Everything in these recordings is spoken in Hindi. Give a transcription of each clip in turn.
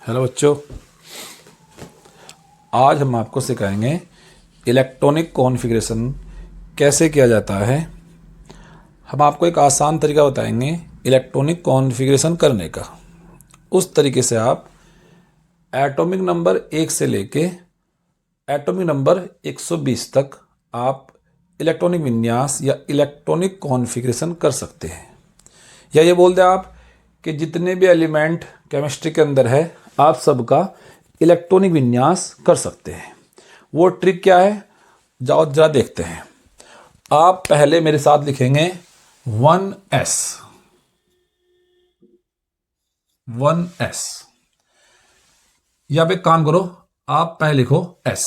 हेलो बच्चों, आज हम आपको सिखाएंगे इलेक्ट्रॉनिक कॉन्फ़िगरेशन कैसे किया जाता है। हम आपको एक आसान तरीका बताएंगे इलेक्ट्रॉनिक कॉन्फ़िगरेशन करने का। उस तरीके से आप एटॉमिक नंबर 1 से लेके एटॉमिक नंबर 120 तक आप इलेक्ट्रॉनिक विन्यास या इलेक्ट्रॉनिक कॉन्फ़िगरेशन कर सकते हैं। या ये बोल दें आप कि जितने भी एलिमेंट केमिस्ट्री के अंदर है आप सबका इलेक्ट्रॉनिक विन्यास कर सकते हैं। वो ट्रिक क्या है, जाओ जरा देखते हैं। आप पहले मेरे साथ लिखेंगे 1s 1s। या आप एक काम करो, आप पहले लिखो s,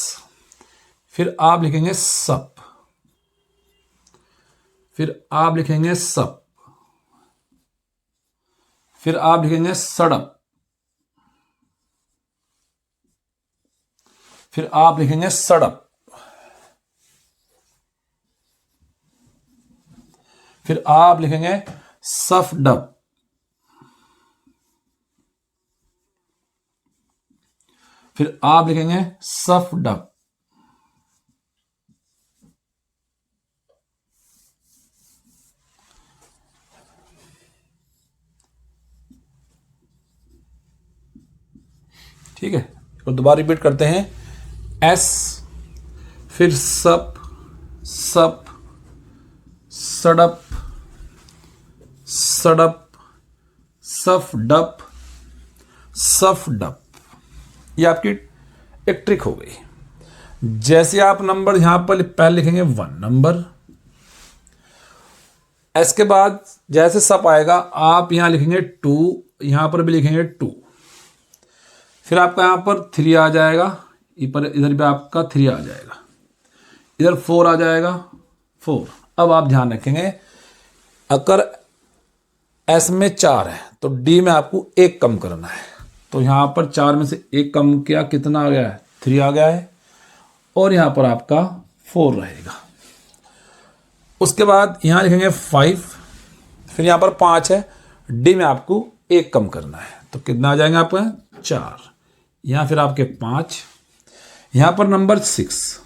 फिर आप लिखेंगे सप, फिर आप लिखेंगे सप, फिर आप लिखेंगे सड़प, फिर आप लिखेंगे सड़प, फिर आप लिखेंगे सफडप, फिर आप लिखेंगे सफडप, ठीक है। और दोबारा रिपीट करते हैं, एस, फिर सप, सप, सड़प, सड़प, सफडप, सफडप। ये आपकी एक ट्रिक हो गई। जैसे आप नंबर यहां पर पहले लिखेंगे 1 नंबर, एस के बाद जैसे सप आएगा आप यहां लिखेंगे 2, यहां पर भी लिखेंगे 2, फिर आपका यहां पर 3 आ जाएगा, इधर भी आपका 3 आ जाएगा, इधर 4 आ जाएगा 4। अब आप ध्यान रखेंगे, अगर एस में 4 है तो डी में आपको 1 कम करना है। तो यहां पर 4 में से 1 कम किया, कितना आ गया है, 3 आ गया है, और यहां पर आपका 4 रहेगा। उसके बाद यहां लिखेंगे 5, फिर यहां पर 5 है, डी में आपको 1 कम करना है, तो कितना आ जाएंगे आपका 4, यहां फिर आपके 5, यहां पर नंबर 6।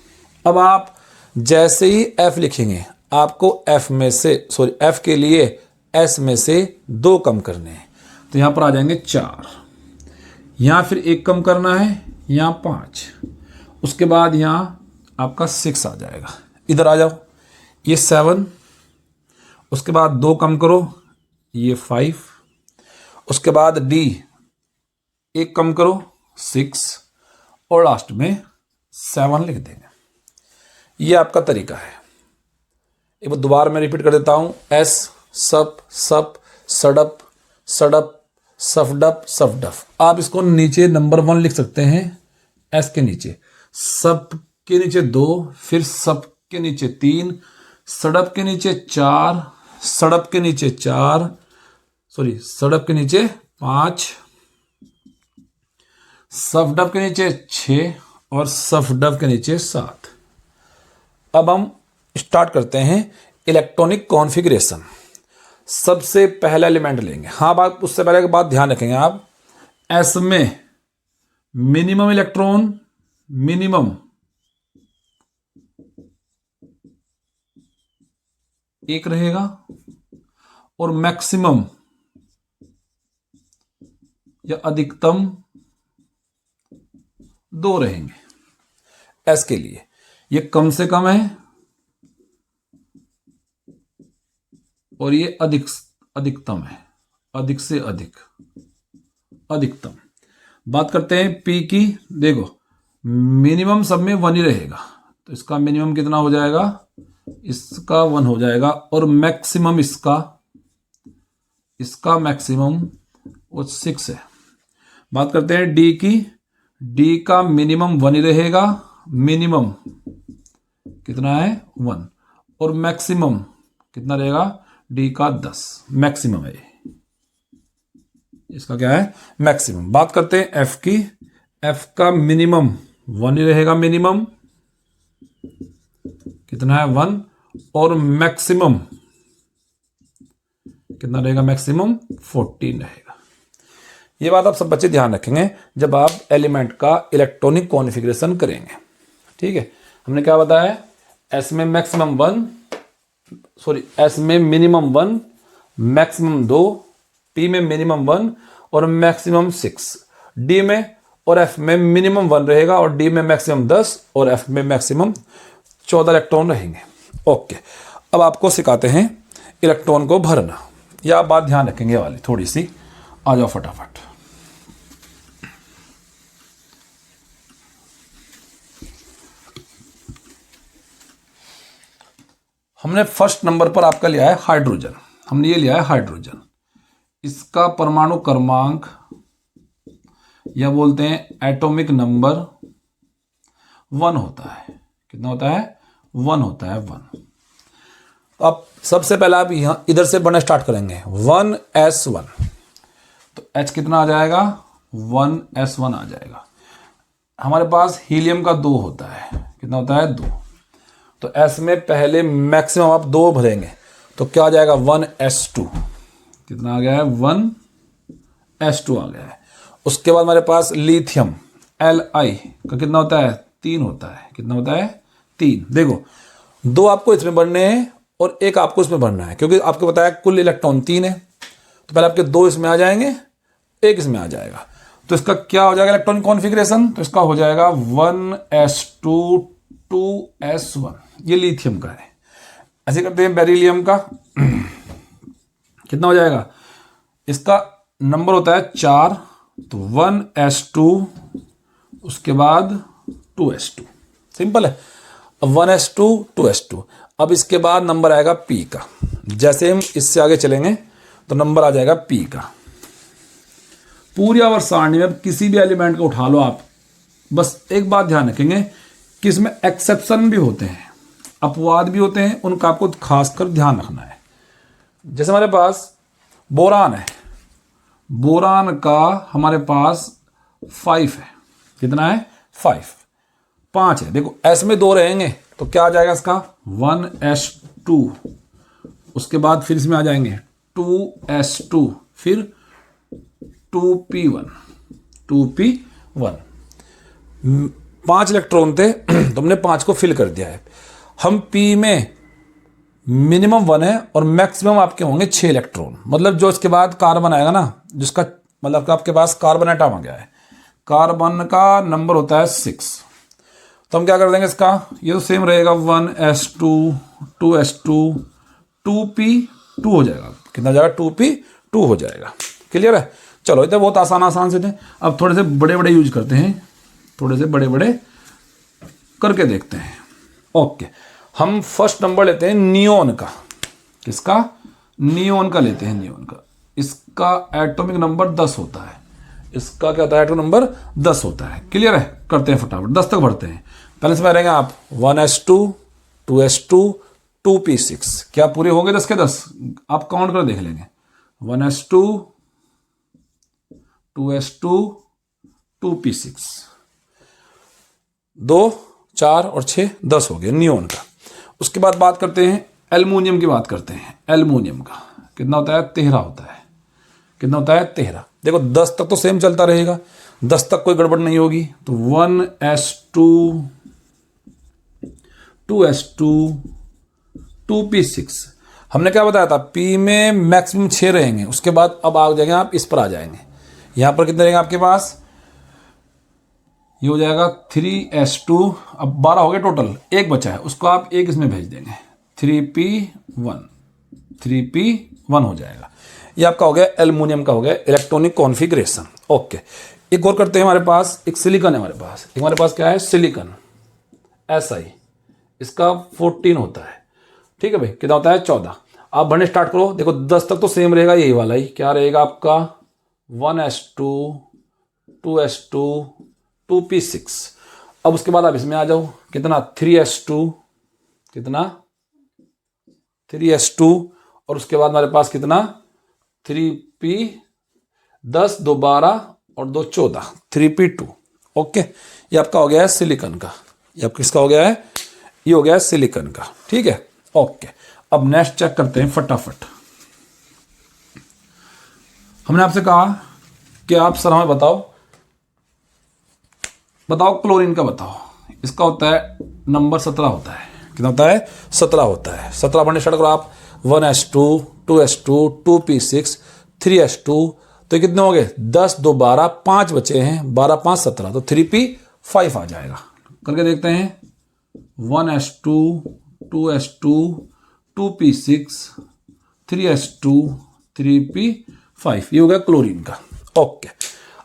अब आप जैसे ही एफ लिखेंगे आपको एफ में से एफ के लिए एस में से 2 कम करने हैं, तो यहां पर आ जाएंगे 4, यहां फिर 1 कम करना है, यहां 5, उसके बाद यहां आपका 6 आ जाएगा, इधर आ जाओ, ये 7, उसके बाद 2 कम करो, ये 5, उसके बाद डी 1 कम करो 6, और लास्ट में 7 लिख देंगे। ये आपका तरीका है। एक बार दोबारा मैं रिपीट कर देता हूं, एस, सप, सप, सड़प, सड़प, सफडप, सफडफ। आप इसको नीचे नंबर 1 लिख सकते हैं, एस के नीचे, सप के नीचे 2, फिर सप के नीचे 3, सड़प के नीचे 4, सड़प के नीचे 4, सड़प के नीचे 5, सफडप के नीचे 6, और सफडप के नीचे 7। अब हम स्टार्ट करते हैं इलेक्ट्रॉनिक कॉन्फ़िगरेशन। सबसे पहला एलिमेंट लेंगे। हाँ, बात उससे पहले एक बात ध्यान रखेंगे आप, एस में मिनिमम इलेक्ट्रॉन मिनिमम 1 रहेगा, और मैक्सिमम या अधिकतम 2 रहेंगे। एस के लिए ये कम से कम है, और ये अधिकतम है, अधिक से अधिक, अधिकतम। बात करते हैं पी की। देखो, मिनिमम सब में 1 ही रहेगा, तो इसका मिनिमम कितना हो जाएगा, इसका 1 हो जाएगा, और मैक्सिमम इसका मैक्सिमम वो 6 है। बात करते हैं डी की। डी का मिनिमम 1 ही रहेगा, मिनिमम कितना है 1, और मैक्सिमम कितना रहेगा, डी का 10 मैक्सिमम है, इसका क्या है मैक्सिमम। बात करते हैं एफ की। एफ का मिनिमम 1 ही रहेगा, मिनिमम कितना है 1, और मैक्सिमम कितना रहेगा, मैक्सिमम 14 रहेगा। ये बात आप सब बच्चे ध्यान रखेंगे जब आप एलिमेंट का इलेक्ट्रॉनिक कॉन्फ़िगरेशन करेंगे। ठीक है, हमने क्या बताया, एस में मैक्सिमम 1, सॉरी एस में मिनिमम 1, मैक्सिमम 2, पी में मिनिमम 1 और मैक्सिमम 6, डी में और एफ में मिनिमम 1 रहेगा और डी में मैक्सिमम 10 और एफ में मैक्सिमम 14 इलेक्ट्रॉन रहेंगे। ओके, अब आपको सिखाते हैं इलेक्ट्रॉन को भरना। या आप बात ध्यान रखेंगे वाली थोड़ी सी, आ जाओ फटाफट। हमने फर्स्ट नंबर पर आपका लिया है हाइड्रोजन। हमने ये लिया है हाइड्रोजन। इसका परमाणु क्रमांक या बोलते हैं एटॉमिक नंबर 1 होता है। कितना होता है? 1 होता है, 1। अब सबसे पहले आप यहां इधर से बढ़ना स्टार्ट करेंगे, 1s1। तो H कितना आ जाएगा? 1s1 आ जाएगा। हमारे पास हीलियम का 2 होता है। कितना होता है? 2। तो S में पहले मैक्सिमम आप 2 भरेंगे तो क्या आ जाएगा? 1s2। कितना आ गया है? 1s2 आ गया है। उसके बाद हमारे पास लिथियम Li का कितना होता है? 3 होता है। कितना होता है? 3। देखो 2 आपको इसमें भरने हैं और 1 आपको इसमें भरना है, क्योंकि आपको बताया कुल इलेक्ट्रॉन 3 है। तो पहले आपके 2 इसमें आ जाएंगे, 1 इसमें आ जाएगा। तो इसका क्या हो जाएगा इलेक्ट्रॉनिक कॉन्फ़िगरेशन? तो इसका हो जाएगा 1s2 2s1। ये लिथियम का है। ऐसे करते हैं बेरिलियम का। कितना हो जाएगा? इसका नंबर होता है 4। तो 1s2 उसके बाद 2s2। सिंपल है। अब 1s2 2s2। अब इसके बाद नंबर आएगा P का। जैसे हम इससे आगे चलेंगे तो नंबर आ जाएगा P का। पूरी आवर्त सारणी में किसी भी एलिमेंट को उठा लो आप, बस एक बात ध्यान रखेंगे कि इसमें एक्सेप्शन भी होते हैं, अपवाद भी होते हैं, उनका आपको खासकर ध्यान रखना है। जैसे हमारे पास बोरान है, बोरान का हमारे पास 5 है। कितना है? 5 है। देखो S में 2 रहेंगे तो क्या आ जाएगा इसका? 1s2। उसके बाद फिर इसमें आ जाएंगे 2s2, फिर 2p1। 5 इलेक्ट्रॉन थे तो हमने 5 को फिल कर दिया है। हम P में मिनिमम 1 है और मैक्सिमम आपके होंगे 6 इलेक्ट्रॉन। मतलब जो इसके बाद कार्बन आएगा ना, जिसका मतलब आपके पास कार्बन एटम आ गया है, कार्बन का नंबर होता है 6। तो हम क्या कर देंगे इसका? ये तो सेम रहेगा, 1s2 2s2 2p2 हो जाएगा। कितना हो जाएगा? 2p2 हो जाएगा। क्लियर है? चलो इधर बहुत आसान से थे। अब थोड़े से बड़े बड़े यूज करते हैं, थोड़े से बड़े बड़े करके देखते हैं। ओके, हम फर्स्ट नंबर लेते हैं नियोन का। किसका? नियोन का लेते हैं। नियोन का इसका एटॉमिक नंबर 10 होता है। इसका क्या होता है? एटॉमिक नंबर 10 होता है। क्लियर है? करते हैं फटाफट, 10 तक भरते हैं। पहले से रहेंगे आप 1s2 2s2 2p6। क्या पूरे होंगे 10 के 10? आप काउंट कर देख लेंगे। 1s2 2s2 2p6, 2 4 और 6 10 हो गए नियोन का। उसके बाद बात करते हैं एल्युमिनियम की। बात करते हैं एल्युमिनियम का। कितना होता है? 13 होता है। कितना होता है? 13। देखो 10 तक तो सेम चलता रहेगा, 10 तक कोई गड़बड़ नहीं होगी। तो 1s2 2s2 2p6। हमने क्या बताया था? P में मैक्सिमम 6 रहेंगे। उसके बाद अब आ जाएंगे आप इस पर आ जाएंगे। यहां पर कितने रहेंगे आपके पास? ये हो जाएगा 3s2। अब 12 हो गए टोटल, एक बचा है, उसको आप एक इसमें भेज देंगे, 3p1 3p1 हो जाएगा। ये आपका हो गया एल्युमिनियम का, हो गया इलेक्ट्रॉनिक कॉन्फ़िगरेशन। ओके, एक और करते हैं। हमारे पास एक सिलिकॉन है। हमारे पास क्या है? Silicon Si। इसका 14 होता है। ठीक है भाई, कितना होता है? 14। आप भरने स्टार्ट करो। देखो 10 तक तो सेम रहेगा, यही वाला ही। क्या रहेगा आपका? 1s2 2s2 2p6। अब उसके बाद आप इसमें आ जाओ। कितना? 3s2। कितना? 3s2। और उसके बाद हमारे पास कितना? 3p 10 2 12 और 2 14 3p2। ओके, ये आपका हो गया है सिलिकॉन का। ये आपका किसका हो गया है? ये हो गया है सिलिकॉन का। ठीक है? ओके, अब नेक्स्ट चेक करते हैं फटाफट। हमने आपसे कहा कि आप सर हमें बताओ क्लोरीन का बताओ। इसका होता है नंबर 17 होता है। कितना होता है? 17 होता है। 17 पढ़ने स्टार्ट करो आप। 1s2 2s2 2p6 3s2, तो ये कितने हो गए? 10 2 12, 5 बचे हैं, 12 5 17, तो 3p5 आ जाएगा। करके देखते हैं। 1s2 2s2 2p6 3s2 3p5, ये हो गया क्लोरीन का। ओके,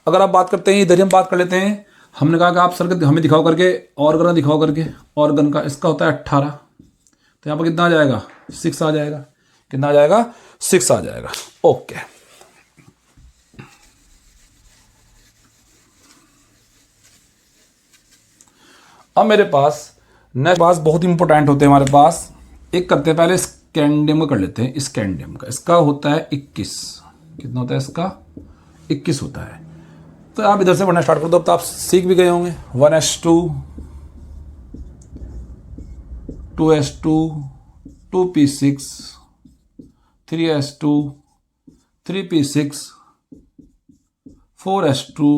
अगर आप बात करते हैं, इधर हम बात कर लेते हैं। हमने कहा कि आप सर हमें दिखाओ करके, ऑर्गन दिखाओ करके। ऑर्गन का इसका होता है 18, तो यहाँ पर कितना आ जाएगा? 6 आ जाएगा। कितना आ जाएगा? 6 आ जाएगा। ओके, अब मेरे पास नेक्स्ट पास बहुत इंपॉर्टेंट होते हैं हमारे पास। एक करते हैं पहले स्कैंडियम का कर लेते हैं। स्कैंडियम का इसका होता है 21। कितना होता है इसका? 21 होता है। तो आप इधर से पढ़ना स्टार्ट कर दो। अब तो आप सीख भी गए होंगे। 1s2 2s2 2p6 3s2 3p6 4s2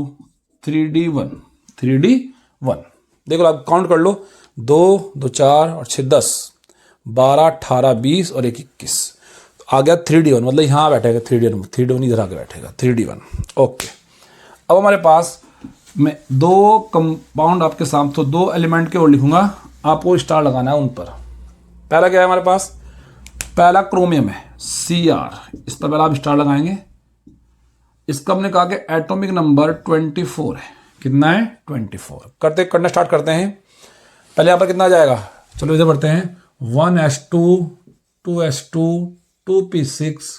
3d1 3d1। देखो आप काउंट कर लो। 2 2 4 और 6 10 12 18 20 और 1 21, आ गया 3d1। मतलब यहाँ बैठेगा 3d1 इधर आके बैठेगा 3d1। ओके, अब हमारे पास मैं 2 कंपाउंड आपके सामने, तो 2 एलिमेंट के और लिखूंगा, आपको स्टार लगाना है उन पर। पहला क्या है हमारे पास? पहला क्रोमियम है Cr, इस पर पहला आप स्टार लगाएंगे। इसका हमने कहा कि एटॉमिक नंबर 24 है। कितना है? 24। करना स्टार्ट करते हैं। पहले यहाँ पर कितना आ जाएगा? चलो इधर बढ़ते हैं। 1s2 2s2 2p6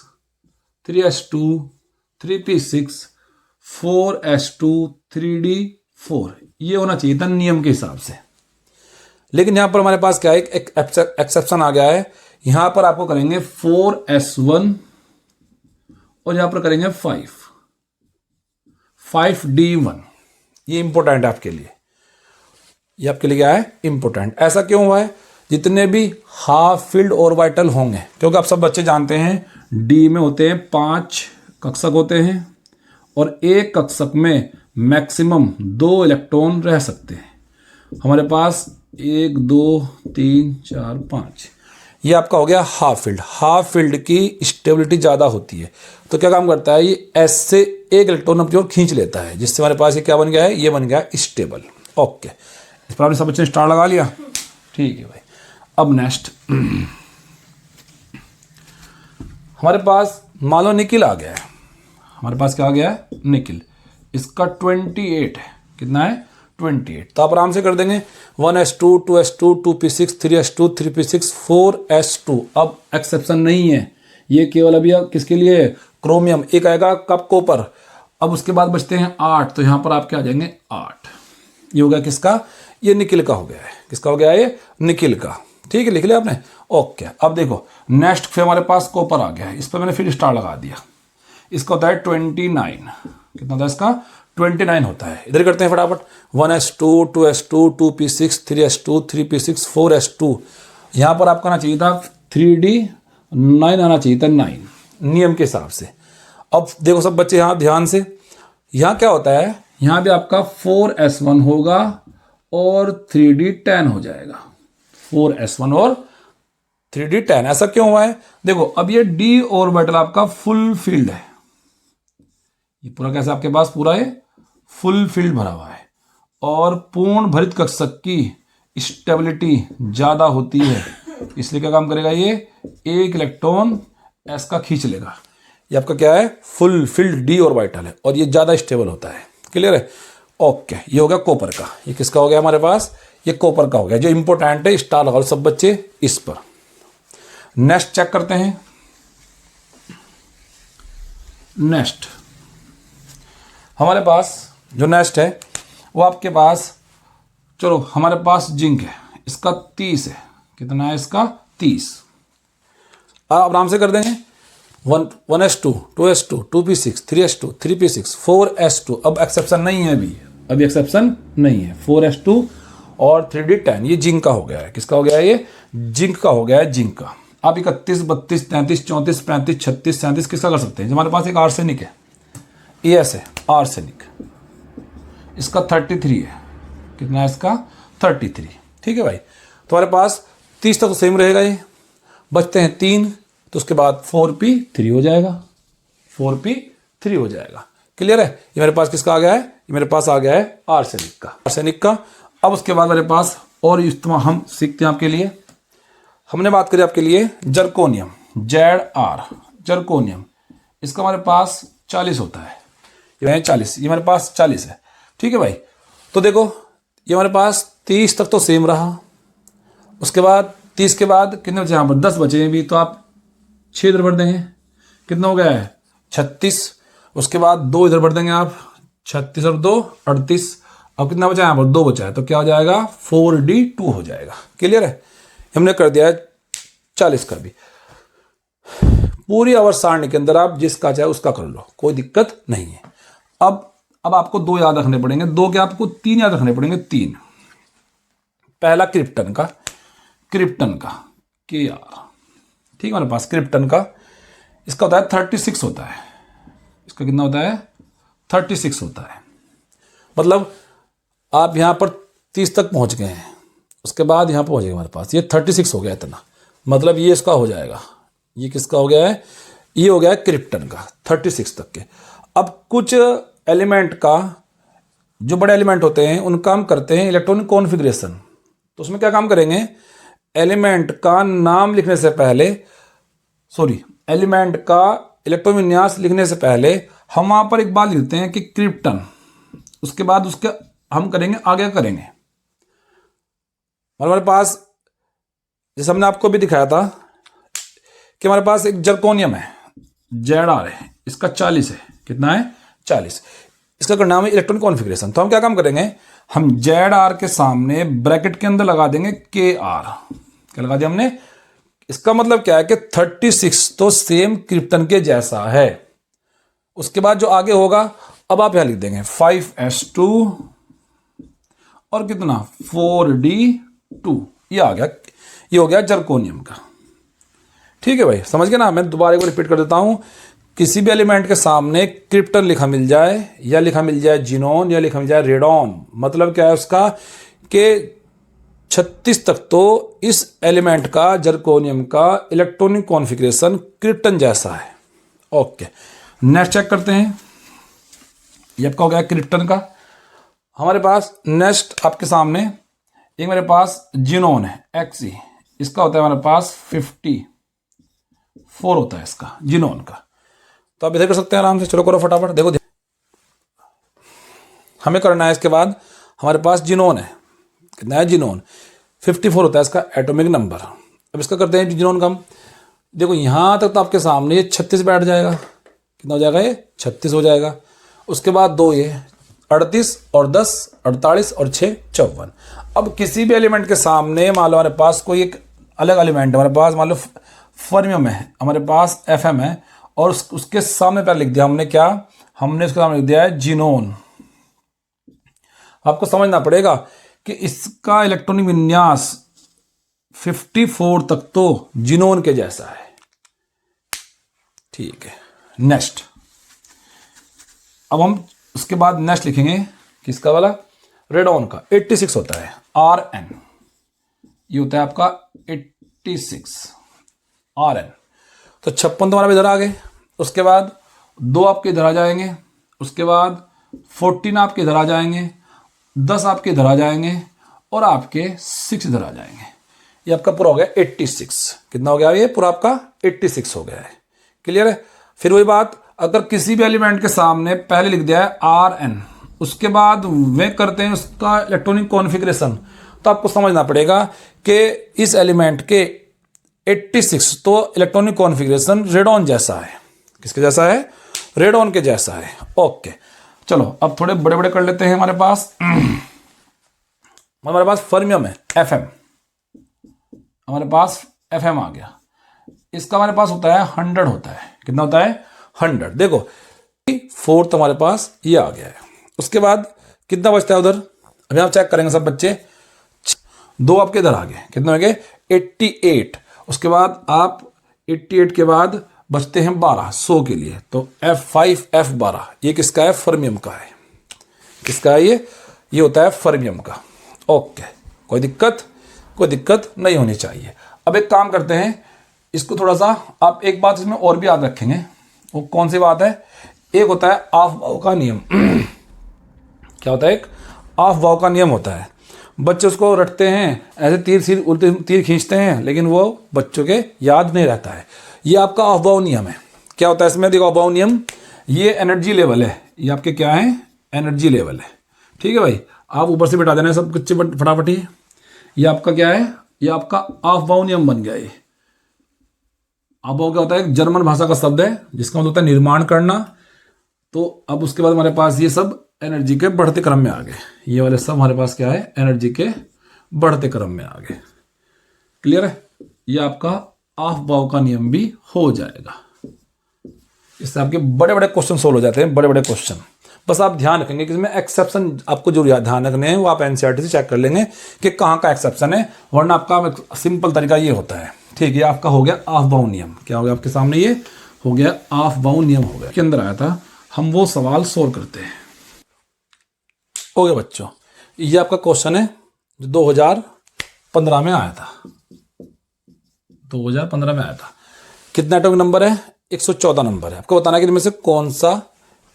3s2 3p6 4s2 3d4, ये होना चाहिए था नियम के हिसाब से। लेकिन यहाँ पर हमारे पास क्या है? एक एक्सेप्शन आ गया है। यहाँ पर आपको करेंगे 4s1 और यहाँ पर करेंगे 5d1। ये इंपॉर्टेंट है आपके लिए। ये आपके लिए क्या है? इंपॉर्टेंट। ऐसा क्यों हुआ है? जितने भी हाफ फील्ड ऑर्बिटल होंगे, क्योंकि आप सब बच्चे जानते हैं डी में होते हैं 5 कक्षक होते हैं और एक कक्षक में मैक्सिमम 2 इलेक्ट्रॉन रह सकते हैं। हमारे पास 1 2 3 4 5, ये आपका हो गया हाफ फील्ड। हाफ फील्ड की स्टेबिलिटी ज़्यादा होती है, तो क्या काम करता है? ये एस से एक इलेक्ट्रॉन अपनी ओर खींच लेता है, जिससे हमारे पास ये क्या बन गया है? ये बन गया स्टेबल। ओके, इस पर आपने सब बच्चे ने स्टार लगा लिया। ठीक है भाई। अब नेक्स्ट हमारे पास मान लो निकिल आ गया है। हमारे पास क्या आ गया है? निकिल। इसका 28 है। कितना है? 28। तो आप आराम से कर देंगे। 1s2 2s2 2p6 3s2 3p6 4s2। अब एक्सेप्शन नहीं है, ये केवल अभी किसके लिए? क्रोमियम। एक आएगा कप कॉपर। अब उसके बाद बचते हैं 8, तो यहां पर आपके आ जाएंगे 8। ये हो गया किसका? ये निकिल का हो गया है। किसका हो गया? ये निकिल का। ठीक है, लिख लिया आपने। ओके, अब देखो नेक्स्ट फिर हमारे पास कॉपर आ गया है। इस पर मैंने फिर स्टार लगा दिया। इसका होता है 29। कितना होता है इसका? 29 होता है। इधर करते हैं फटाफट। 1s2 2s2 2p6 3s2 3p6 4s2। यहाँ पर आपका आना चाहिए था 3d9 आना चाहिए था 9 नियम के हिसाब से। अब देखो सब बच्चे यहाँ ध्यान से, यहाँ क्या होता है? यहाँ भी आपका 4s1 होगा और 3d10 हो जाएगा। 4s1 और 3d10। ऐसा क्यों हुआ है? देखो अब ये d ऑर्बिटल आपका फुल फील्ड है। ये पूरा कैसे आपके पास पूरा ये फुल फील्ड भरा हुआ है और पूर्ण भरित कक्षक की स्टेबिलिटी ज्यादा होती है, इसलिए क्या काम करेगा? ये एक इलेक्ट्रॉन एस का खींच लेगा। ये आपका क्या है? फुल फील्ड डी ऑर्बिटल है और ये ज्यादा स्टेबल होता है। क्लियर है? ओके, ये हो गया कॉपर का। ये किसका हो गया हमारे पास? ये कॉपर का हो गया। जो इंपॉर्टेंट है स्टार लगाओ सब बच्चे इस पर। नेक्स्ट चेक करते हैं। नेक्स्ट हमारे पास जो नेक्स्ट है वो आपके पास, चलो हमारे पास जिंक है। इसका 30 है। कितना है इसका? 30। आप आराम से कर देंगे। 1s2 2s2 2p6 3s2 3p6 4s2। अब एक्सेप्शन नहीं है, अभी एक्सेप्शन नहीं है। 4s2 और 3d10 ये जिंक का हो गया है। किसका हो गया है? ये जिंक का हो गया है। जिंक का आप 31 32 33 34 35 36 37 किसका कर सकते हैं? हमारे पास एक आर्सेनिक है, ES है। आर्सेनिक, इसका 33 है। कितना है इसका? 33। ठीक है भाई, तुम्हारे पास 30 तक तो सेम रहेगा, ये बचते हैं 3, तो उसके बाद 4p3 हो जाएगा, 4p3 हो जाएगा। क्लियर है? ये मेरे पास किसका आ गया है? ये मेरे पास आ गया है आर्सेनिक का। अब उसके बाद मेरे पास और इस्तेमाल हम सीखते हैं आपके लिए। हमने बात करी आपके लिए जर्कोनियम, ZR, जर्कोनियम, इसका हमारे पास 40 होता है, ये 40, ये हमारे पास 40 है। ठीक है भाई, तो देखो ये हमारे पास 30 तक तो सेम रहा, उसके बाद 30 के बाद कितने बचे? यहाँ पर 10 बचे हैं भी, तो आप 6 इधर भर देंगे, कितना हो गया है? 36। उसके बाद 2 इधर भर देंगे आप, 36 और 2 38। अब कितना बचा? यहाँ पर 2 बचा है, तो क्या हो जाएगा? 4D2 हो जाएगा। क्लियर है? हमने कर दिया है 40 का भी। पूरी आवर्त सारणी के अंदर आप जिसका चाहे उसका कर लो, कोई दिक्कत नहीं है। अब आपको 2 याद रखने पड़ेंगे, 2 क्या आपको 3 याद रखने पड़ेंगे, 3। पहला क्रिप्टन का KR, ठीक है, हमारे पास क्रिप्टन का इसका होता है 36 होता है। इसका कितना होता है? 36 होता है। मतलब आप यहां पर 30 तक पहुंच गए हैं, उसके बाद यहां पहुंच गए हमारे पास, ये 36 हो गया इतना, मतलब ये इसका हो जाएगा। ये किसका हो गया है? ये हो गया है क्रिप्टन का, 36 तक के। अब कुछ एलिमेंट का, जो बड़े एलिमेंट होते हैं उनका हम करते हैं इलेक्ट्रॉनिक कॉन्फ़िगरेशन। तो उसमें क्या काम करेंगे? एलिमेंट का नाम लिखने से पहले, एलिमेंट का इलेक्ट्रॉन विन्यास लिखने से पहले हम वहां पर एक बात लिखते हैं कि क्रिप्टन, उसके बाद उसके हम करेंगे आगे करेंगे। हमारे पास जैसे हमने आपको भी दिखाया था कि हमारे पास एक जर्कोनियम है, ZR है, इसका 40 है। कितना है? 40। इसका करना है इलेक्ट्रॉनिक कॉन्फ़िगरेशन। तो हम क्या काम करेंगे? हम ZR के सामने ब्रैकेट के अंदर लगा देंगे KR। क्या लगा दिया हमने? इसका मतलब क्या है कि 36 तो सेम क्रिप्टन के जैसा है। उसके बाद जो आगे होगा, अब आप यहां लिख देंगे 5s2 और कितना? 4d2। ये आ गया, ये हो गया जर्कोनियम का। ठीक है भाई, समझ गए ना? मैं दोबारा एक बार रिपीट कर देता हूं। किसी भी एलिमेंट के सामने क्रिप्टन लिखा मिल जाए, या लिखा मिल जाए जिनोन, या लिखा मिल जाए रेडॉन, मतलब क्या है उसका कि 36 तक तो इस एलिमेंट का, जर्कोनियम का इलेक्ट्रॉनिक कॉन्फ़िगरेशन क्रिप्टन जैसा है। ओके, नेक्स्ट चेक करते हैं। ये आपका हो गया क्रिप्टन का। हमारे पास नेक्स्ट आपके सामने एक मेरे पास जिनोन है, XE, इसका होता है हमारे पास 54 होता है इसका, जिनोन का। तो आप इधर कर सकते हैं आराम से। चलो करो फटाफट। देखो हमें करना है, इसके बाद हमारे पास जिनोन है। कितना है? जिनोन 54 होता है इसका एटॉमिक नंबर। अब इसका करते हैं जिनोन का। देखो यहां तक तो आपके सामने ये 36 बैठ जाएगा। कितना हो जाएगा? ये 36 हो जाएगा। उसके बाद 2 ये 38 और 10 48 और 6 54। अब किसी भी एलिमेंट के सामने मान लो हमारे पास कोई एक अलग एलिमेंट है, हमारे पास मान लो फर्मियम है, हमारे पास FM है, और उसके सामने पहले लिख दिया हमने क्या? हमने उसके सामने लिख दिया है जिनोन। आपको समझना पड़ेगा कि इसका इलेक्ट्रॉनिक विन्यास 54 तक तो जिनोन के जैसा है। ठीक है, नेक्स्ट। अब हम उसके बाद नेक्स्ट लिखेंगे किसका वाला? रेडॉन का 86 होता है, RN। ये होता है आपका 86 RN। तो 56 तो हमारे इधर आ गए। उसके बाद 2 आपके इधर आ जाएंगे। उसके बाद 14 आपके इधर आ जाएंगे, 10 आपके इधर आ जाएंगे, और आपके 6 इधर आ जाएंगे। ये आपका पूरा हो गया 86। कितना हो गया? ये पूरा आपका 86 हो गया है। क्लियर है? फिर वही बात, अगर किसी भी एलिमेंट के सामने पहले लिख दिया है RN, उसके बाद वे करते हैं उसका इलेक्ट्रॉनिक कॉन्फ़िगरेशन, तो आपको समझना पड़ेगा कि इस एलिमेंट के 86 तो इलेक्ट्रॉनिक कॉन्फ़िगरेशन रेडॉन जैसा है। किसके जैसा है? रेडॉन के जैसा है। ओके, चलो अब थोड़े बड़े बड़े कर लेते हैं। हमारे पास फर्मियम है, FM। हमारे पास FM आ गया। इसका हमारे पास होता है 100 होता है। कितना होता है? 100। देखो 4 हमारे पास ये आ गया है। उसके बाद कितना बचता है उधर? अभी आप चेक करेंगे सब बच्चे। 2 आपके इधर आ गए। कितने हो गए? 88। उसके बाद आप 88 के बाद बचते हैं 12 100 के लिए। तो F5 F12 ये किसका है? फर्मियम का है। किसका है ये होता है फर्मियम का। ओके, कोई दिक्कत नहीं होनी चाहिए। अब एक काम करते हैं, इसको थोड़ा सा आप एक बात इसमें और भी याद रखेंगे। वो कौन सी बात है? एक होता है ऑफ-बाउ का नियम। क्या होता है? एक ऑफ-बाउ का नियम होता है। बच्चे उसको रटते हैं, ऐसे तीर खींचते हैं, लेकिन वो बच्चों के याद नहीं रहता है। ये आपका ऑफ-बाउ नियम है। क्या होता है इसमें? देखो, ऑफ-बाउ नियम, ये एनर्जी लेवल है। ये आपके क्या है? एनर्जी लेवल है। ठीक है भाई, आप ऊपर से बिठा देना सब बच्चे फटाफट ही। ये आपका क्या है? ये आपका ऑफ-बाउ नियम बन गया। ये ऑफ-बाउ क्या होता है? एक जर्मन भाषा का शब्द है जिसका मतलब होता है निर्माण करना। तो अब उसके बाद हमारे पास ये सब एनर्जी के बढ़ते क्रम में आ गए। ये वाले सब हमारे पास क्या है? एनर्जी के बढ़ते क्रम में आ गए। क्लियर है? ये आपका ऑफ-बाउ का नियम भी हो जाएगा। इससे आपके बड़े बड़े क्वेश्चन सोल्व हो जाते हैं, बड़े बड़े क्वेश्चन। बस आप ध्यान रखेंगे कि इसमें एक्सेप्शन आपको जो ध्यान रखने हैं वो आप एनसीईआरटी से चेक कर लेंगे कि कहाँ का एक्सेप्शन है, वरना आपका सिंपल तरीका ये होता है। ठीक है, आपका हो गया ऑफ-बाउ नियम। क्या हो गया आपके सामने? ये हो गया ऑफ-बाउ नियम हो गया। के अंदर आया था, हम वो सवाल सोल्व करते हैं। ओके बच्चों, ये आपका क्वेश्चन है जो 2015 में आया था। 2015 में आया था। कितना एटॉमिक नंबर है? 114 नंबर है। आपको बताना है कि इनमें से कौन सा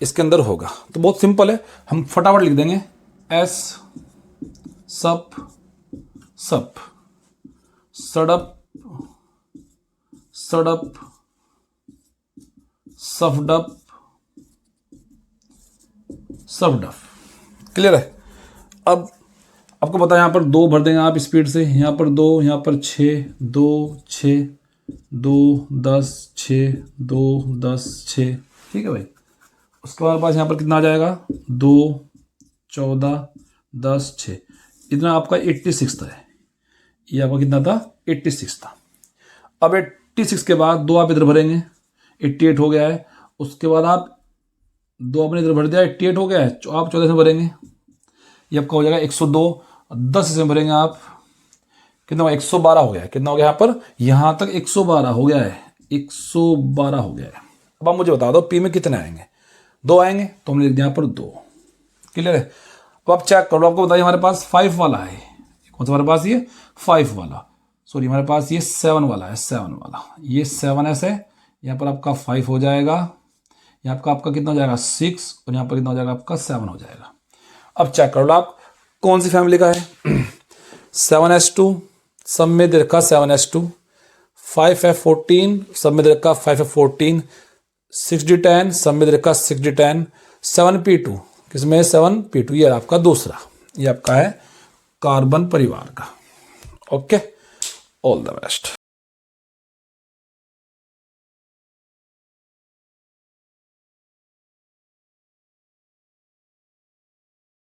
इसके अंदर होगा। तो बहुत सिंपल है, हम फटाफट लिख देंगे एस सप सप सड़प सड़प सफडप सफडप। क्लियर है? अब आपको पता है यहाँ पर 2 भर देंगे आप स्पीड से, यहाँ पर 2, यहाँ पर 6 2 6 2 10 6 2 10 6। ठीक है भाई, उसके बाद पास यहाँ पर कितना आ जाएगा? 2 14 10 6। इतना आपका 86 था। ये आपका कितना था? 86 था। अब 86 के बाद 2 आप इधर भरेंगे, 88 हो गया है। उसके बाद आप 2 आपने इधर भर दिया, 88 हो गया है। आप 14 से भरेंगे, ये आपका हो जाएगा 102। 10 से भरेंगे आप, कितना होगा? 112 हो गया है। कितना हो गया यहाँ पर? यहाँ तक 112 हो गया है। 112 हो गया है। अब आप मुझे बता दो पी में कितने आएंगे? 2 आएंगे, तो हमने लिख दिया यहाँ पर 2। क्लियर है? अब आप चेक करो, आपको बताइए हमारे पास 5 वाला है। कौन सा हमारे पास? ये 5 वाला। सॉरी, हमारे पास ये 7 वाला है। 7 वाला, ये 7s है। यहाँ पर आपका 5 हो जाएगा। यहाँ पर आपका कितना हो जाएगा? 6। और यहाँ पर कितना हो जाएगा? आपका 7 हो जाएगा। अब चेक कर लो आप कौन सी फैमिली का है। 7s2 सब में दे रखा 7s2, 5f14 सब में दे रखा 5f14, 6d10 सब में दे रखा 6d10, 7p2 किसमें? 7p2। ये आपका दूसरा, ये आपका है कार्बन परिवार का। Okay, all the best.